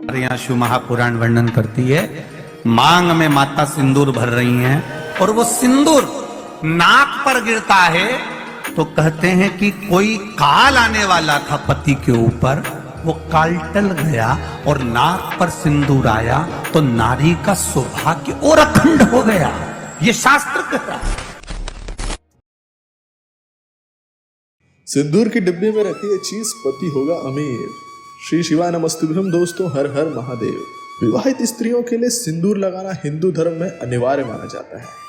यहाँ शिव महापुराण वर्णन करती है, मांग में माता सिंदूर भर रही हैं और वो सिंदूर नाक पर गिरता है तो कहते हैं कि कोई काल आने वाला था पति के ऊपर, वो काल टल गया और नाक पर सिंदूर आया तो नारी का सौभाग्य और अखंड हो गया। ये शास्त्र कहता है। सिंदूर की डिब्बी में रखी ये चीज पति होगा अमीर। श्री शिवाय नमस्तुभ्यम। दोस्तों, हर हर महादेव। विवाहित स्त्रियों के लिए सिंदूर लगाना हिंदू धर्म में अनिवार्य माना जाता है।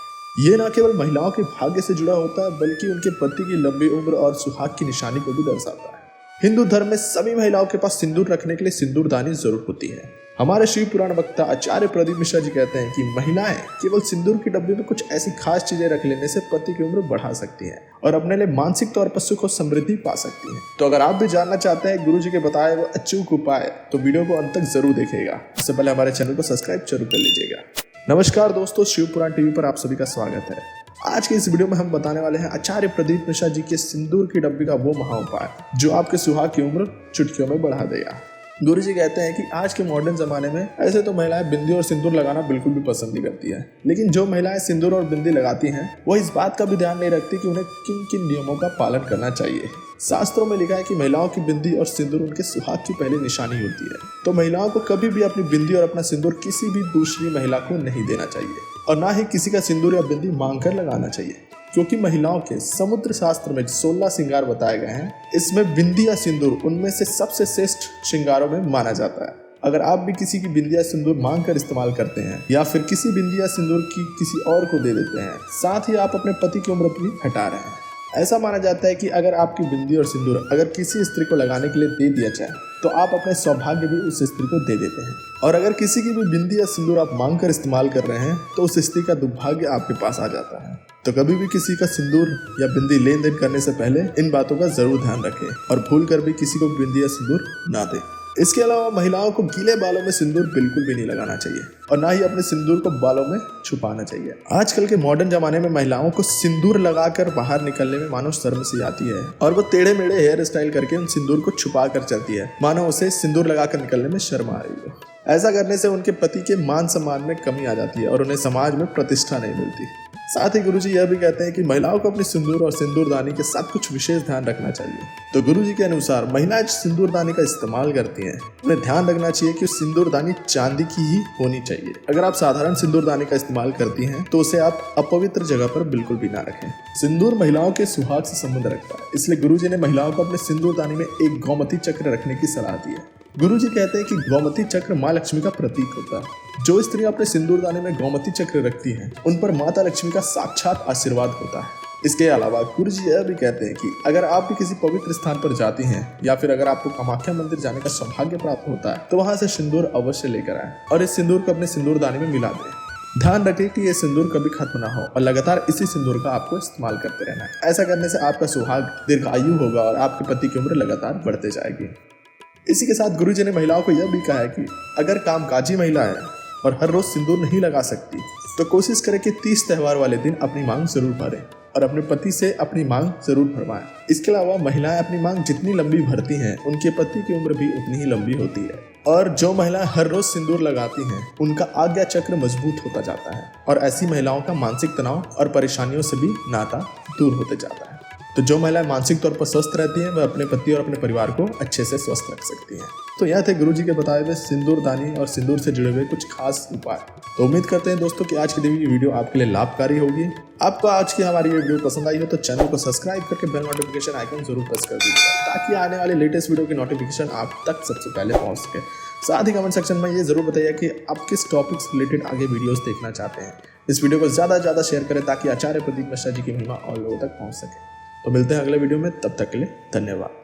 ये न केवल महिलाओं के भाग्य से जुड़ा होता है बल्कि उनके पति की लंबी उम्र और सुहाग की निशानी को भी दर्शाता है। हिंदू धर्म में सभी महिलाओं के पास सिंदूर रखने के लिए सिंदूरदानी जरूर होती है। हमारे शिव पुराण वक्ता आचार्य प्रदीप मिश्रा जी कहते हैं कि महिलाएं केवल सिंदूर की डब्बी में कुछ ऐसी खास चीजें रख लेने से पति की उम्र बढ़ा सकती हैं और अपने लिए मानसिक तौर पर सुख और समृद्धि पा सकती हैं। तो अगर आप भी जानना चाहते हैं गुरु जी के बताए वो अचूक उपाय, तो वीडियो को अंत तक जरूर देखिएगा। इससे पहले हमारे चैनल को सब्सक्राइब जरूर कर लीजिएगा। नमस्कार दोस्तों, शिव पुराण टीवी पर आप सभी का स्वागत है। आज के इस वीडियो में हम बताने वाले हैं आचार्य प्रदीप मिश्रा जी के सिंदूर की डब्बी का वो महा उपाय जो आपके सुहाग की उम्र चुटकियों में बढ़ा देगा। गुरुजी कहते हैं कि आज के मॉडर्न जमाने में ऐसे तो महिलाएं बिंदी और सिंदूर लगाना बिल्कुल भी पसंद नहीं करती है, लेकिन जो महिलाएं सिंदूर और बिंदी लगाती हैं वो इस बात का भी ध्यान नहीं रखती कि उन्हें किन किन नियमों का पालन करना चाहिए। शास्त्रों में लिखा है कि महिलाओं की बिंदी और सिंदूर उनके सुहाग की पहली निशानी होती है, तो महिलाओं को कभी भी अपनी बिंदी और अपना सिंदूर किसी भी दूसरी महिला को नहीं देना चाहिए और ना ही किसी का सिंदूर या बिंदी मांग कर लगाना चाहिए, क्योंकि महिलाओं के समुद्र शास्त्र में 16 श्रृंगार बताए गए हैं, इसमें बिंदी या सिंदूर उनमें से सबसे श्रेष्ठ श्रृंगारों में माना जाता है। अगर आप भी किसी की बिंदी या सिंदूर मांग कर इस्तेमाल करते हैं या फिर किसी बिंदी या सिंदूर की किसी और को दे देते हैं, साथ ही आप अपने पति की उम्र भी घटा रहे हैं। ऐसा माना जाता है कि अगर आपकी बिंदी और सिंदूर अगर किसी स्त्री को लगाने के लिए दे दिया जाए तो आप अपने सौभाग्य भी उस स्त्री को दे देते हैं, और अगर किसी की भी बिंदी या सिंदूर आप मांग कर इस्तेमाल कर रहे हैं तो उस स्त्री का दुर्भाग्य आपके पास आ जाता है। तो कभी भी किसी का सिंदूर या बिंदी लेन देन करने से पहले इन बातों का जरूर ध्यान रखें और भूल कर भी किसी को बिंदी या सिंदूर ना दें। इसके अलावा महिलाओं को गीले बालों में सिंदूर बिल्कुल भी नहीं लगाना चाहिए और ना ही अपने सिंदूर को बालों में छुपाना चाहिए। आजकल के मॉडर्न जमाने में महिलाओं को सिंदूर लगाकर बाहर निकलने में मानो शर्म सी आती है और वो टेढ़े मेढ़े हेयर स्टाइल करके उन सिंदूर को छुपा कर चलती है, मानो उसे सिंदूर लगाकर निकलने में शर्म आ रही है। ऐसा करने से उनके पति के मान सम्मान में कमी आ जाती है और उन्हें समाज में प्रतिष्ठा नहीं मिलती। साथ ही गुरुजी यह भी कहते हैं कि महिलाओं को अपनी सिंदूर और सिंदूरदानी के साथ कुछ विशेष ध्यान रखना चाहिए। तो गुरुजी के अनुसार महिलाएं सिंदूरदानी का इस्तेमाल करती हैं, उन्हें ध्यान रखना चाहिए कि सिंदूरदानी चांदी की ही होनी चाहिए। अगर आप साधारण सिंदूरदानी का इस्तेमाल करती हैं तो उसे आप अपवित्र जगह पर बिल्कुल भी ना रखें। सिंदूर महिलाओं के सुहाग से संबंध रखता है, इसलिए गुरुजी ने महिलाओं को अपने सिंदूरदानी में एक गोमती चक्र रखने की सलाह दी है। गुरुजी कहते हैं कि गोमती चक्र माँ लक्ष्मी का प्रतीक होता है। जो स्त्री अपने सिंदूरदानी में गोमती चक्र रखती है उन पर माता लक्ष्मी का साक्षात आशीर्वाद होता है। इसके अलावा गुरुजी यह भी कहते हैं कि अगर आप भी किसी पवित्र स्थान पर जाती हैं या फिर अगर आपको कामाख्या मंदिर जाने का सौभाग्य प्राप्त होता है तो वहां से सिंदूर अवश्य लेकर आए और इस सिंदूर को अपने सिंदूरदानी में मिला दें। ध्यान रखें कि यह सिंदूर कभी खत्म ना हो और लगातार इसी सिंदूर का आपको इस्तेमाल करते रहना है। ऐसा करने से आपका सुहाग दीर्घायु होगा और आपके पति की उम्र लगातार बढ़ते जाएगी। इसी के साथ गुरुजी ने महिलाओं को यह भी कहा है कि अगर कामकाजी महिला है और हर रोज सिंदूर नहीं लगा सकती तो कोशिश करें कि 30 त्योहार वाले दिन अपनी मांग जरूर भरें और अपने पति से अपनी मांग जरूर भरवाएं। इसके अलावा महिलाएं अपनी मांग जितनी लंबी भरती हैं उनके पति की उम्र भी उतनी ही लंबी होती है, और जो महिलाएं हर रोज सिंदूर लगाती हैं उनका आज्ञा चक्र मजबूत होता जाता है और ऐसी महिलाओं का मानसिक तनाव और परेशानियों से भी नाता दूर होते जाता है। तो जो महिलाएं मानसिक तौर पर स्वस्थ रहती हैं वह अपने पति और अपने परिवार को अच्छे से स्वस्थ रख सकती हैं। तो यह थे गुरुजी के बताए हुए सिंदूरदानी और सिंदूर से जुड़े हुए कुछ खास उपाय। तो उम्मीद करते हैं दोस्तों कि आज की दी हुई वीडियो आपके लिए लाभकारी होगी। आपको आज की हमारी ये वीडियो पसंद आई हो तो चैनल को सब्सक्राइब करके बेल नोटिफिकेशन आइकन जरूर प्रेस कर दीजिएगा ताकि आने वाले लेटेस्ट वीडियो की नोटिफिकेशन आप तक सबसे पहले पहुंच सके। साथ ही कमेंट सेक्शन में ये जरूर बताइए कि आप किस टॉपिक से रिलेटेड आगे वीडियोस देखना चाहते हैं। इस वीडियो को ज़्यादा से ज़्यादा शेयर करें ताकि आचार्य प्रदीप मिश्रा जी की महिमा और लोगों तक पहुँच सके। तो मिलते हैं अगले वीडियो में, तब तक के लिए धन्यवाद।